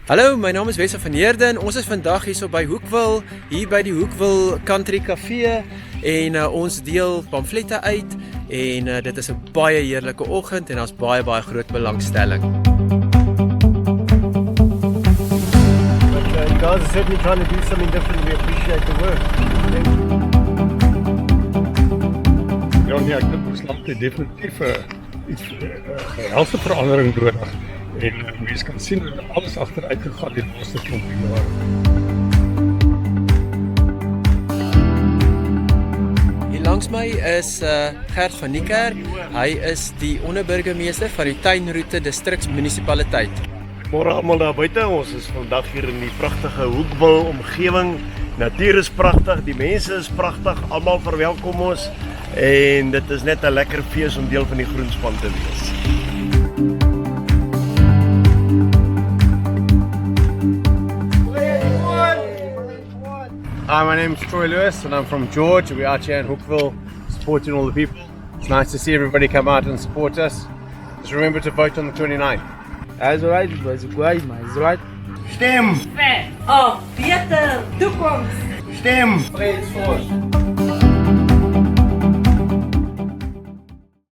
Hallo, my naam is Wessel van Heerden. Ons is vandag hier so by Hoekville, hier by die Hoekville Country Café en ons deel pamflette uit en dit is 'n baie heerlike oggend en daar's baie groot belangstelling. You guys are certainly trying to do something different. We appreciate the work. Ja, nee, ek dink ons land het definitief iets helseverandering nodig. En mense kan sien dat alles agteruit gegaan die laaste klompie jare. Hier langs my is Gert van Niekerk. Hy is die onderburgemeester van die Tuinroete Distriksmunisipaliteit. Môre almal daar buite. Ons is vandag hier in die pragtige Hoekville omgewing. Natuur is pragtig, die mense is pragtig, almal verwelkom ons en dit is net 'n lekker fees om deel van die groenspan te wees. Hi, my name is Troy Lewis and I'm from George. We're out here in Hoekville supporting all the people. It's nice to see everybody come out and support us. Just remember to vote on the 29th. That's right, it was great, man. It's right. Stem! Beter toekoms. Stem! Vreesvoort.